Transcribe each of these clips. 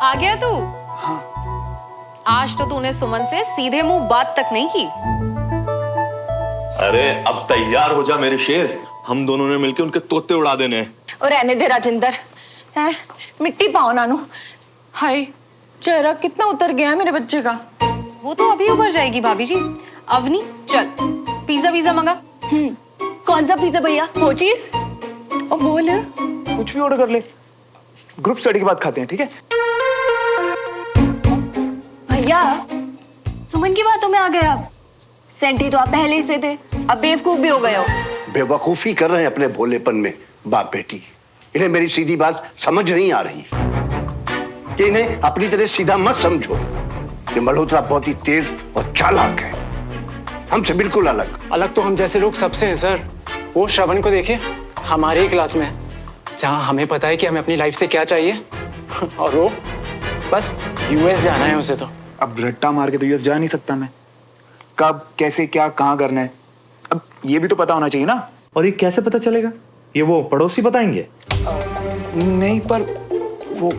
आ गया तू? हाँ। आज तो तूने सुमन से सीधे मुंह बात तक नहीं की। अरे अब तैयार हो जा मेरे शेर, हम दोनों ने मिलकर उनके तोते उड़ा देने हैं। और रहने दे राजिंदर, है मिट्टी पाओ नानू। हाय चेहरा कितना उतर गया है मेरे बच्चे का। वो तो अभी उभर जाएगी भाभी जी। अवनी चल पिज्जा पिज्जा मंगा। कौन सा पिज्जा भैया? वो चीज और बोल। कुछ भी ऑर्डर कर ले, ग्रुप स्टडी के बाद खाते हैं, ठीक है? भैया सुमन की बातों में आ गए आप। सेंटी तो आप पहले ही से थे, अब बेवकूफ भी हो गए हो। बेवकूफी कर रहे हैं अपने भोलेपन में बाप बेटी। इन्हें मेरी सीधी बात समझ नहीं आ रही कि इन्हें अपनी तरह सीधा मत समझो। ये मल्होत्रा बहुत ही तेज और चालाक है, हमसे बिल्कुल अलग। अलग तो हम जैसे लोग सबसे हैं सर। वो श्रवण को देखिए, हमारे ही क्लास में है, जहाँ हमें पता है कि हमें अपनी लाइफ से क्या चाहिए और वो बस यूएस जाना है उसे। तो अब रट्टा मार के तो यूएस जा नहीं सकता मैं। कब कैसे क्या कहाँ करना है अब ये भी तो पता होना चाहिए ना। और ये कैसे पता चलेगा? ये वो पड़ोसी बताएंगे? नहीं, पर वो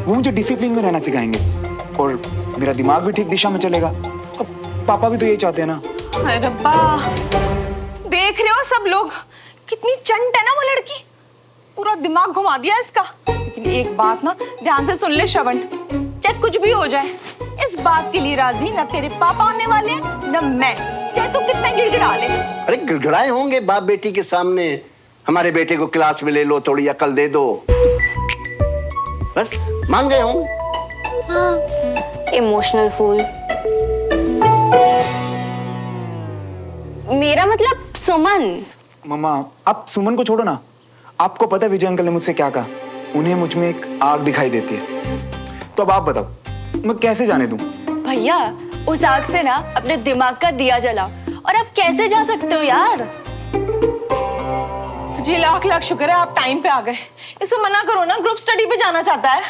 मुझे डिसिप्लिन में रहना सिखाएंगे और मेरा दिमाग भी ठीक दिशा में चलेगा। अब पापा भी तो यही चाहते हैं ना। अरे रब्बा, देख रहे हो सब लोग कितनी चंट है ना वो लड़की। पूरा दिमाग घुमा दिया इसका। लेकिन एक बात ना ध्यान से सुन ले श्रवण, चाहे कुछ भी हो जाए इस बात के लिए राजी न तेरे पापा होने वाले हैं न मैं, चाहे तू कितना गिड़गिड़ा ले। अरे गिड़गिड़ाए होंगे बाप बेटी के सामने। हमारे बेटे को क्लास में ले लो, थोड़ी अकल दे दो, बस मान गए होंगे। Emotional fool. मेरा मतलब सुमन। मम्मा आप सुमन को छोड़ो ना। आपको पता है विजय अंकल ने मुझसे क्या कहा? उन्हें मुझ में एक आग दिखाई देती है। तो अब आप बताओ मैं कैसे जाने दूं? भैया उस आग से ना अपने दिमाग का दिया जला, और आप कैसे जा सकते हो यार? जी लाख लाख शुक्र है आप टाइम पे आ गए। इसको मना करो ना, ग्रुप स्टडी पे जाना चाहता है।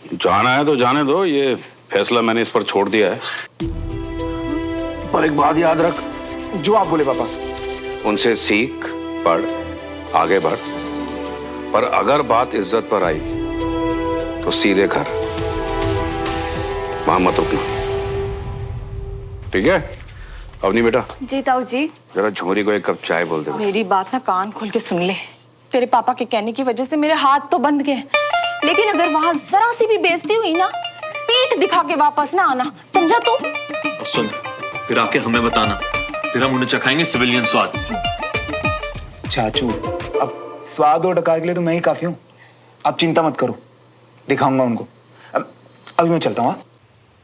जाना है तो जाने दो, ये फैसला मैंने इस पर छोड़ दिया है। पर एक बात याद रख, जो आप बोले पापा। उनसे सीख, पढ़, आगे बढ़, पर अगर बात इज्जत पर आई तो सीधे घर, वहां मत रुकना, ठीक है? अवनी बेटा। जी ताऊ जी। जरा झोरी को एक कप चाय बोल दे। मेरी बात ना कान खोल के सुन ले। तेरे पापा के कहने की वजह से मेरे हाथ तो बंद गए, लेकिन अगर वहां जरा सी भी बेइज्जती हुई ना, पीठ दिखा के वापस ना आना, समझा तू? सुन, फिर आके हमें बताना, फिर हम उन्हें चखाएंगे सिविलियन स्वाद। चाचू अब स्वाद और डकार के लिए तो मैं ही काफी हूँ। आप चिंता मत करो, दिखाऊंगा उनको। अभी मैं चलता हूँ।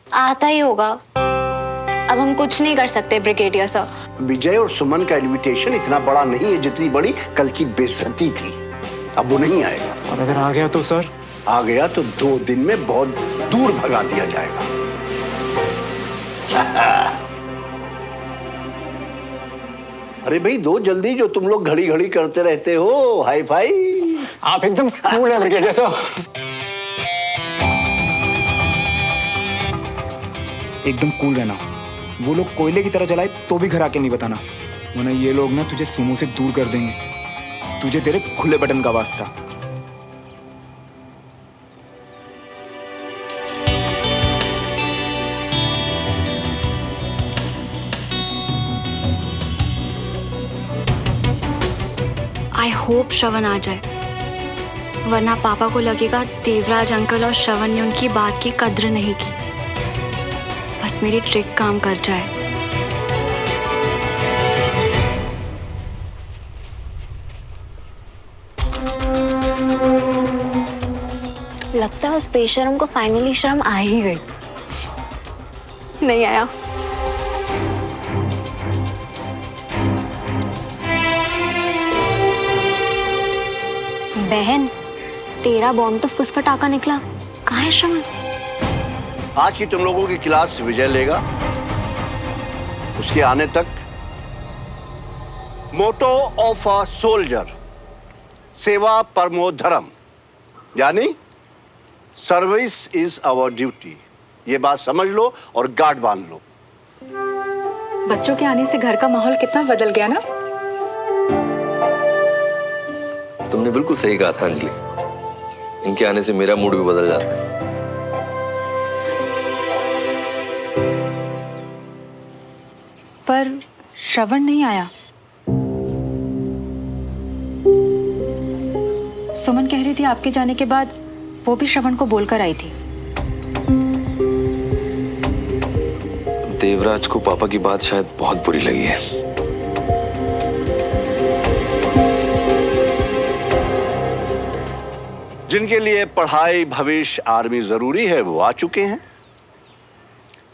आता ही होगा, अब हम कुछ नहीं कर सकते ब्रिगेडियर सर। विजय और सुमन का इनविटेशन इतना बड़ा नहीं है जितनी बड़ी कल की बेइज्जती थी। अब वो नहीं आएगा। और अगर आ गया तो सर? आ गया तो 2 दिन में बहुत दूर भगा दिया जाएगा। अरे भाई दो जल्दी, जो तुम लोग घड़ी घड़ी करते रहते हो। Hi fi. आप एकदम कूल है ब्रिगेडियर सर। एकदम कूल रहना। वो लोग कोयले की तरह जलाए तो भी घर आके नहीं बताना, वरना ये लोग ना तुझे सुमो से दूर कर देंगे। तुझे तेरे खुले बटन का वास्ता। आई होप श्रवण आ जाए, वरना पापा को लगेगा देवराज अंकल और श्रवण ने उनकी बात की कद्र नहीं की। बस मेरी ट्रिक काम कर जाए। लगता है उस बेशरम को फाइनली शर्म आ ही गई। नहीं आया। बहन, तेरा बॉम्ब तो फुसफटाका निकला। कहाँ है श्रवण? आज की तुम लोगों की क्लास विजय लेगा। उसके आने तक मोटो ऑफ अ सोल्जर, सेवा परमो धर्म, यानी सर्विस इज आवर ड्यूटी। ये बात समझ लो और गार्ड बांध लो। बच्चों के आने से घर का माहौल कितना बदल गया ना। तुमने बिल्कुल सही कहा था अंजलि। इनके आने से मेरा मूड भी बदल जाता है। पर श्रवण नहीं आया। सुमन कह रही थी आपके जाने के बाद वो भी श्रवण को बोलकर आई थी। देवराज को पापा की बात शायद बहुत बुरी लगी है। जिनके लिए पढ़ाई, भविष्य, आर्मी जरूरी है वो आ चुके हैं,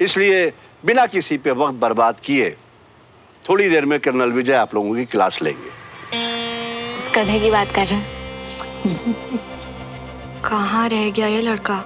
इसलिए बिना किसी पे वक्त बर्बाद किए थोड़ी देर में कर्नल विजय आप लोगों की क्लास लेंगे। उस गधे की बात कर रहे हैं। कहाँ रह गया ये लड़का?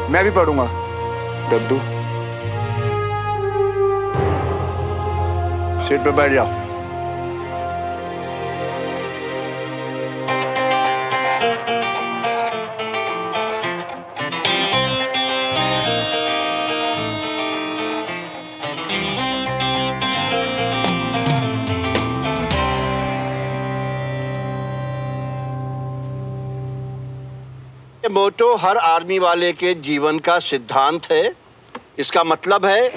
मैं भी पढ़ूंगा दद्दू। सीट पे बैठ जाओ। ये मोटो हर आर्मी वाले के जीवन का सिद्धांत है। इसका मतलब है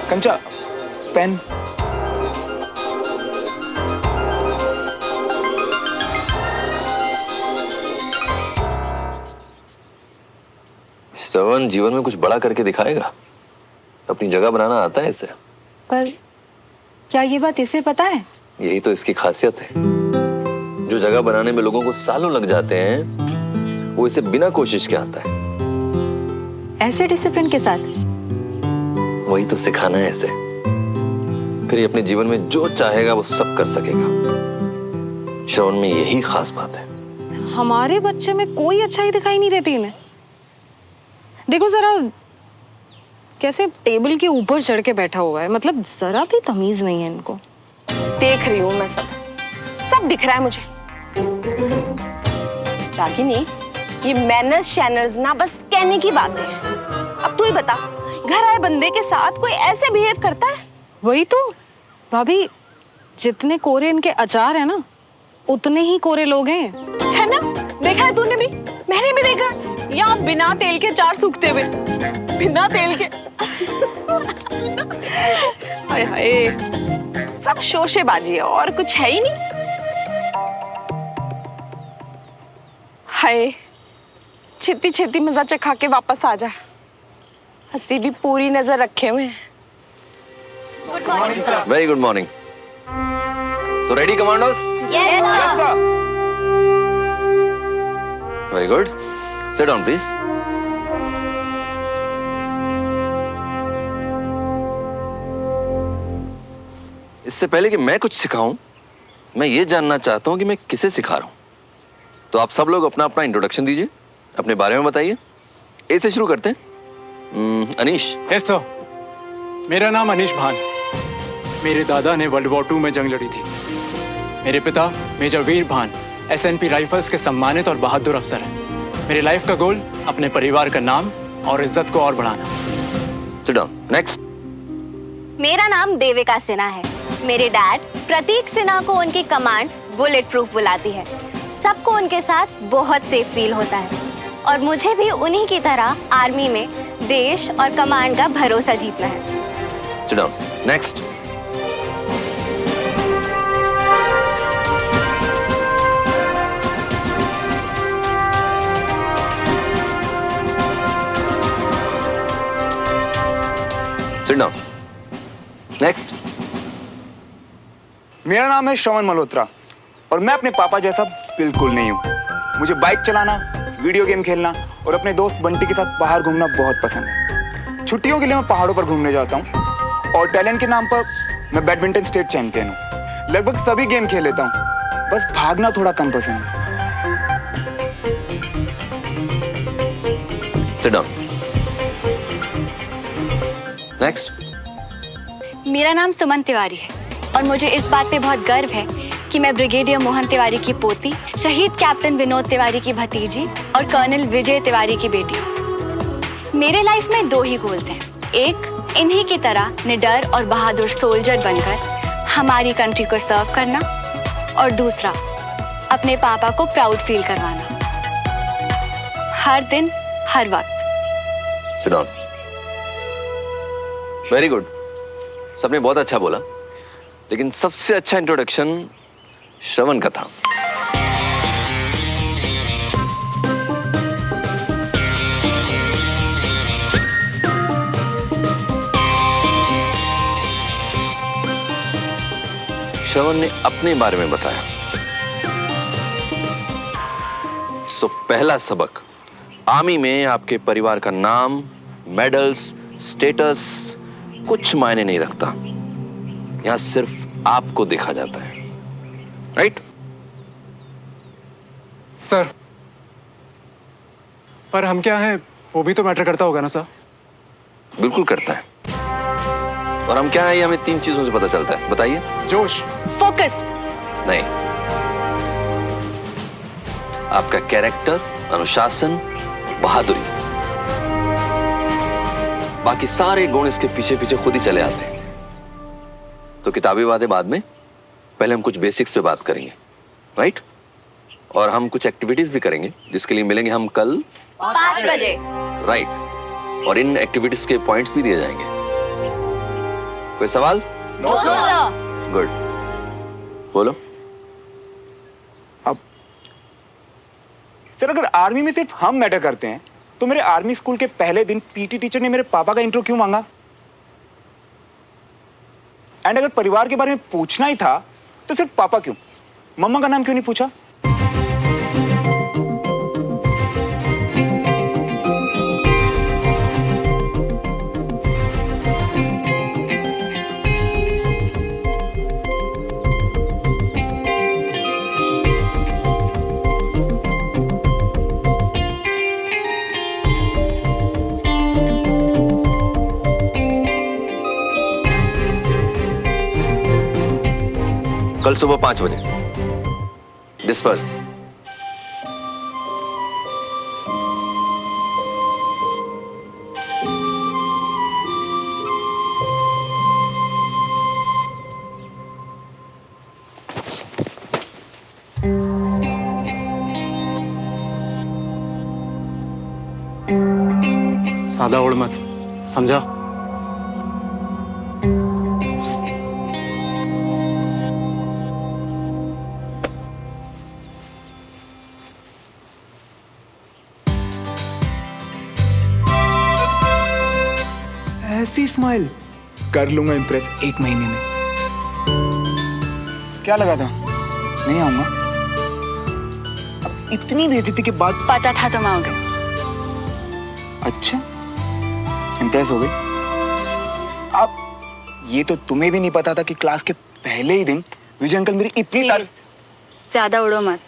कंचा, पेन। श्रवण जीवन में कुछ बड़ा करके दिखाएगा। अपनी जगह बनाना आता है इसे। पर क्या ये बात इसे पता है? यही तो इसकी खासियत है। जो जगह बनाने में लोगों को सालों लग जाते हैं, वो इसे बिना कोशिश के आता है। ऐसे डिसिप्लिन के साथ? वही तो सिखाना है इसे। फिर ये अपने जीवन में जो चाहेगा वो सब कर सकेगा। श्रवण में यही खास बात है। हमारे बच्चे में कोई अच्छाई दिखाई नहीं देती इन्हें। देखो जरा कैसे टेबल के ऊपर चढ़ के बैठा हुआ है, मतलब जरा भी तमीज नहीं है इनको। देख रही हूं मैं, सब दिख रहा है मुझे। रागिनी, ये मैनर्स शैनर्स ना बस कहने की बात है। अब तू ही बता, घर आए बंदे के साथ कोई ऐसे बिहेव करता है? वही तो भाभी, जितने कोरे इनके अचार है ना, उतने ही कोरे लोग हैं। है ना? देखा है तूने भी? मैंने भी देखा। यहाँ बिना तेल के अचार सूखते हुए, बिना तेल के। हाय हाय, सब शोशेबाजी है और कुछ है ही नहीं। हाय, छेती छेती मजा चखा के वापस आ जा। हंसी भी पूरी नजर रखे हुए। Good morning sir. Very good morning. So ready commandos? Yes sir. Very good. Sit down please. इससे पहले कि मैं कुछ सिखाऊं, मैं ये जानना चाहता हूं कि मैं किसे सिखा रहा हूं। तो आप सब लोग अपना अपना इंट्रोडक्शन दीजिए, अपने बारे में बताइए। ए से शुरू करते हैं। अनीश। Yes sir. मेरा नाम अनीश भान। मेरे दादा ने वर्ल्ड वॉर 2 में जंग लड़ी थी। मेरे पिता मेजर वीर भान SNP राइफल्स के सम्मानित और बहादुर अफसर हैं। मेरे लाइफ का गोल अपने परिवार का नाम और इज्जत को और बढ़ाना। Sit down. नेक्स्ट। मेरा नाम देविका सिन्हा है। मेरे डैड प्रतीक सिन्हा को उनकी कमांड बुलेट प्रूफ बुलाती है। सबको उनके साथ बहुत सेफ फील होता है। और मुझे भी उन्हीं की तरह आर्मी में देश और कमांड का भरोसा जीतना है। Sit down. Next. Sit down. Next. मेरा नाम है श्रवण मल्होत्रा और मैं अपने पापा जैसा बिल्कुल नहीं हूँ। मुझे बाइक चलाना, वीडियो गेम खेलना और अपने दोस्त बंटी के साथ बाहर घूमना बहुत पसंद है। छुट्टियों के लिए मैं पहाड़ों पर घूमने जाता हूँ और टैलेंट के नाम पर मैं बैडमिंटन स्टेट चैंपियन हूँ। लगभग सभी गेम खेल लेता हूँ, बस भागना थोड़ा कम पसंद है। Sit down. Next. मेरा नाम सुमन तिवारी है और मुझे इस बात पे बहुत गर्व है कि मैं ब्रिगेडियर मोहन तिवारी की पोती, शहीद कैप्टन विनोद तिवारी की भतीजी और कर्नल विजय तिवारी की बेटी हूँ। मेरे लाइफ में 2 ही गोल्स हैं। एक, इन्हीं की तरह निडर और बहादुर सोल्जर बनकर हमारी कंट्री को सर्व करना और दूसरा, अपने पापा को प्राउड फील करवाना, हर दिन हर वक्त। Sit down. Very good. सबने बहुत अच्छा बोला, लेकिन सबसे अच्छा इंट्रोडक्शन श्रवण का था। श्रवण ने अपने बारे में बताया। सो पहला सबक, आर्मी में आपके परिवार का नाम, मेडल्स, स्टेटस कुछ मायने नहीं रखता। यहां सिर्फ आपको देखा जाता है, राइट? सर, पर हम क्या हैं वो भी तो मैटर करता होगा ना सर? बिल्कुल करता है। और हम क्या है ये हमें 3 चीजों से पता चलता है, बताइए। जोश, फोकस, नहीं, आपका कैरेक्टर, अनुशासन, बहादुरी। बाकी सारे गुण इसके पीछे पीछे खुद ही चले आते हैं। तो किताबी बातें बाद में, पहले हम कुछ बेसिक्स पे बात करेंगे, राइट? और हम कुछ एक्टिविटीज भी करेंगे जिसके लिए मिलेंगे हम कल 5 बजे। राइट। और इन एक्टिविटीज के पॉइंट्स भी दिए जाएंगे। कोई सवाल? No sir. गुड, बोलो। अब सर, अगर आर्मी में सिर्फ हम मैटर करते हैं तो मेरे आर्मी स्कूल के पहले दिन पीटी टीचर ने मेरे पापा का इंट्रो क्यों मांगा? एंड अगर परिवार के बारे में पूछना ही था तो सिर्फ पापा क्यों, मम्मा का नाम क्यों नहीं पूछा? कल सुबह 5 बजे डिस्पर्स। सादा उड़ मत, समझा? ऐसी स्माइल कर लूंगा इम्प्रेस 1 महीने में। क्या लगा था नहीं आऊंगा? अब इतनी बेइज्जती के बाद पता था तुम आओगे। अच्छा, इम्प्रेस हो गई? अब ये तो तुम्हें भी नहीं पता था कि क्लास के पहले ही दिन विजय अंकल मेरी इतनी तारीफ। ज्यादा उड़ो मत।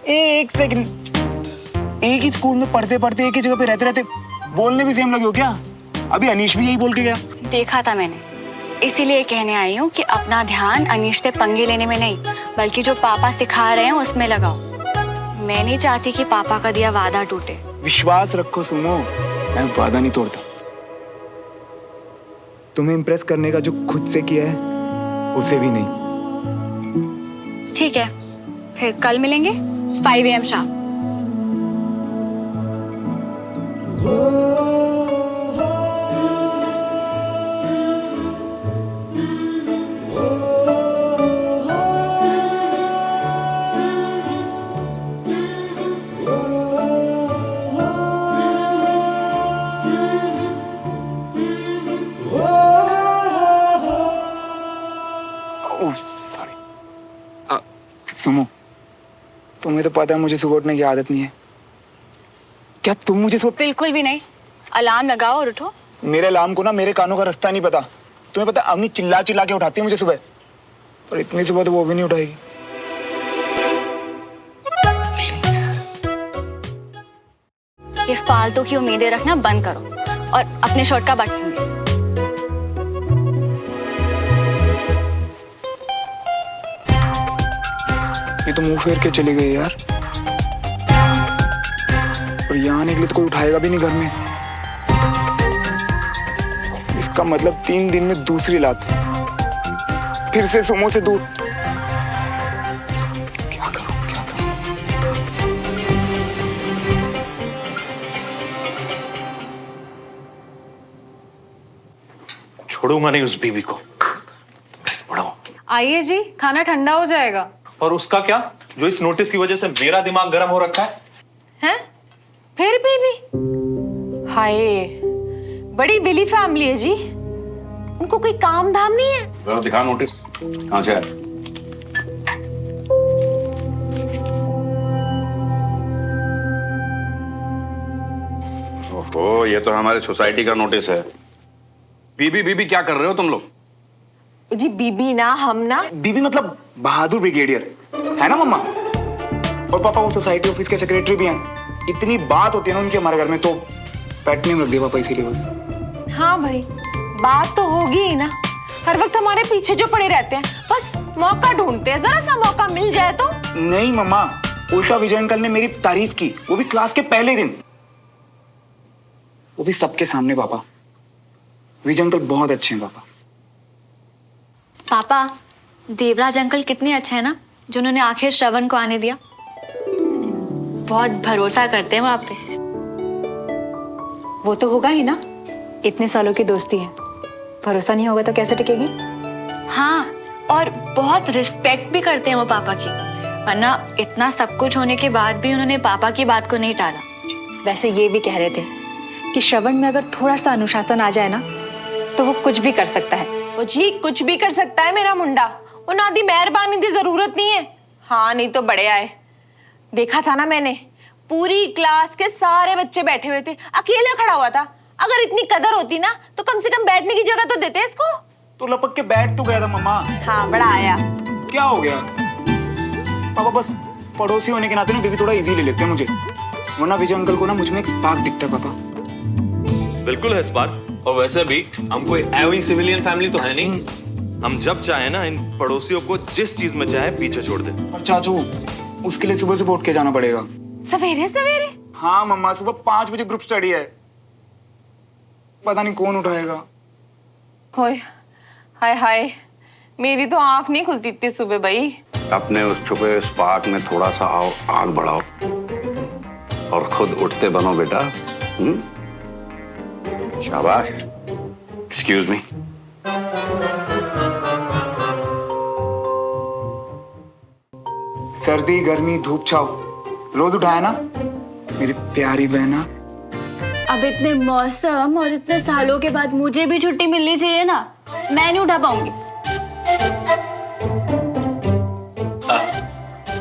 एक सेकंड, एक ही स्कूल में पढ़ते पढ़ते एक ही जगह पे रहते रहते बोलने भी सेम लगे हो क्या? अभी अनीश भी यही बोल के गया। देखा था मैंने, इसीलिए कहने आई हूँ कि अपना ध्यान अनीश से पंगे लेने में नहीं, बल्कि जो पापा सिखा रहे हैं उसमें लगाओ। मैं नहीं चाहती कि पापा का दिया वादा टूटे। विश्वास रखो सुमो, मैं वादा नहीं तोड़ता। तुम्हें इम्प्रेस करने का जो खुद से किया है उसे भी नहीं। ठीक है, फिर कल मिलेंगे 5 AM शाम। सुमो, तुम्हें तो पता है मुझे सुबह उठने की आदत नहीं है। क्या तुम मुझे सुबह? बिल्कुल भी नहीं। अलार्म लगाओ और उठो। मेरे अलार्म को ना मेरे कानों का रास्ता नहीं पता। तुम्हें पता अम्मी चिल्ला चिल्ला के उठाती है मुझे सुबह, पर इतनी सुबह तो वो भी नहीं उठाएगी। ये फालतू की उम्मीदें रखना बंद करो और अपने शर्ट का बटन दे। ये तो मुंह फेर के चली गई यार, और यहाँ निकले तो कोई उठाएगा भी नहीं घर में। इसका मतलब 3 दिन में दूसरी लात, फिर से सुमो से दूर। क्या करूं, क्या करूं? छोड़ूंगा नहीं उस बीवी को। बस बढ़ाओ। आइए जी, खाना ठंडा हो जाएगा। और उसका क्या, जो इस नोटिस की वजह से मेरा दिमाग गर्म हो रखा है? हैं? फिर भी हाय, बड़ी बिली फैमिली है जी। उनको कोई काम धाम नहीं है। जरा दिखा नोटिस, कहाँ से है? ओहो, ये तो हमारे सोसाइटी का नोटिस है। बीबी बीबी क्या कर रहे हो तुम लोग? जी बीबी ना, हम ना। बीबी मतलब बहादुर ब्रिगेडियर है ना मम्मा? और पापा वो सोसाइटी ऑफिस के सेक्रेटरी भी हैं। इतनी बात होती है ना उनके हमारे घर में, तो पेट नेम रख दिया पापा इसीलिए बस। हाँ भाई, बात तो होगी ही ना। हर वक्त हमारे पीछे जो पड़े रहते हैं, बस मौका ढूंढते हैं, जरा सा मौका मिल जाए तो। नहीं मम्मा, उल्टा विजय अंकल ने मेरी तारीफ की, वो भी क्लास के पहले दिन, वो भी सबके सामने। पापा, विजय अंकल बहुत अच्छे हैं पापा। पापा, देवराज अंकल कितने अच्छे हैं ना, जिन्होंने आखिर श्रवण को आने दिया। बहुत भरोसा करते हैं वो आप पे। वो तो होगा ही ना, इतने सालों की दोस्ती है, भरोसा नहीं होगा तो कैसे टिकेगी? हाँ, और बहुत रिस्पेक्ट भी करते हैं वो पापा की, वरना इतना सब कुछ होने के बाद भी उन्होंने पापा की बात को नहीं टाला। वैसे ये भी कह रहे थे कि श्रवण में अगर थोड़ा सा अनुशासन आ जाए ना, तो वो कुछ भी कर सकता है। वो जी कुछ भी कर सकता है मेरा मुंडा। वो नादी मेहरबानी की जरूरत नहीं है। हाँ, नहीं तो बड़े आए। देखा था ना मैंने, पूरी क्लास के सारे बच्चे बैठे हुए थे, अकेला खड़ा हुआ था। अगर इतनी कदर होती ना तो कम से कम बैठने की जगह तो देते इसको। तो लपक के बैठ तो गया था मम्मा। हाँ, बड़ा आया। क्या हो गया पापा? बस पड़ोसी होने के नाते ना बीबी थोड़ा इजी ले लेते हैं मुझे, वरना विजय अंकल को ना मुझ में एक स्पार्क दिखता है पापा। बिल्कुल है स्पार्क। और वैसे भी हम कोई एवरी सिविलियन फैमिली तो है नहीं। हम जब चाहे ना इन पड़ोसियों को जिस चीज में चाहे पीछे छोड़ दे। पर चाचू, उसके लिए सुबह सुबह उठ के जाना पड़ेगा। सवेरे सवेरे? हाँ मम्मा, सुबह 5 बजे ग्रुप स्टडी है। पता नहीं कौन उठाएगा। होय, हाय हाय, मेरी तो आंख नहीं खुलती इतनी सुबह भाई। अपने उस छुपे स्पार्क में थोड़ा सा आओ, आग बढ़ाओ और खुद उठते बनो बेटा। शाबाश। Excuse me. सर्दी गर्मी धूप छाव रोज उठाया ना मेरी प्यारी बहना। अब इतने मौसम और इतने सालों के बाद मुझे भी छुट्टी मिलनी चाहिए ना, मैं नहीं उठा पाऊंगी।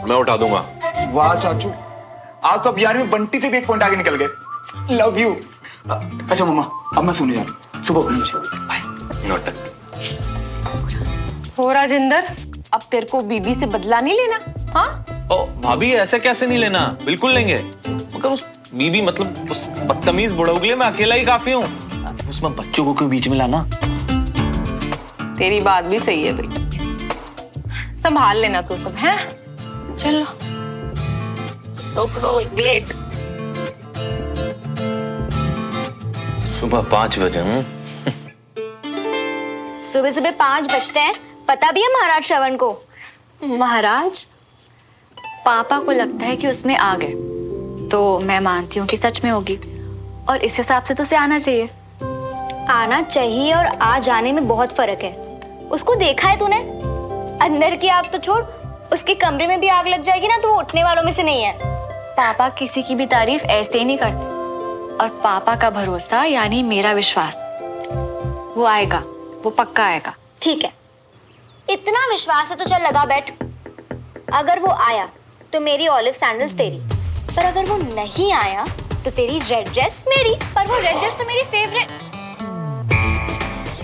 मैं उठा दूंगा। वाह चाचू, आज तो अब यार में बंटी से भी एक पॉइंट आगे निकल गए। Love you. अच्छा मम्मा, अब मैं सोने जा रहा हूँ, सुबह उठना मुझे। बाय। नोट। हो राजेंद्र, अब तेरे को बीबी से बदला नहीं लेना? हाँ? ओ भाभी, ऐसे कैसे नहीं लेना, बिल्कुल लेंगे। मगर उस बीबी मतलब उस बदतमीज बुढ़ऊ के लिए मैं अकेला ही काफी हूँ, उसमें बच्चों को क्यों बीच में लाना? तेरी बात भी सही है भाई, संभाल लेना तू सब। है चलो। वेट। सुबह 5 बजे। सुबह सुबह 5 बजते हैं, पता भी है महाराज श्रवण को? महाराज, पापा को लगता है कि उसमें आग है, तो मैं मानती हूँ कि सच में होगी, और इस हिसाब से तो उसे आना चाहिए। आना चाहिए और आ जाने में बहुत फर्क है। उसको देखा है तूने? अंदर की आग तो छोड़, उसके कमरे में भी आग लग जाएगी ना तो वो उठने वालों में से नहीं है। पापा किसी की भी तारीफ ऐसे ही नहीं करते, और पापा का भरोसा यानी मेरा विश्वास, वो आएगा, वो पक्का आएगा। ठीक है, इतना विश्वास है तो चल लगा बैठ। अगर वो आया तो मेरी ऑलिव सैंडल्स तेरी, पर अगर वो नहीं आया तो तेरी रेड ड्रेस मेरी, पर वो रेड ड्रेस तो मेरी फेवरेट।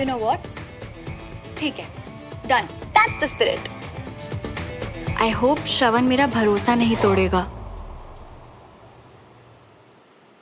यू नो व्हाट, ठीक है, done, that's the spirit. I hope Shravan मेरा भरोसा नहीं तोड़ेगा।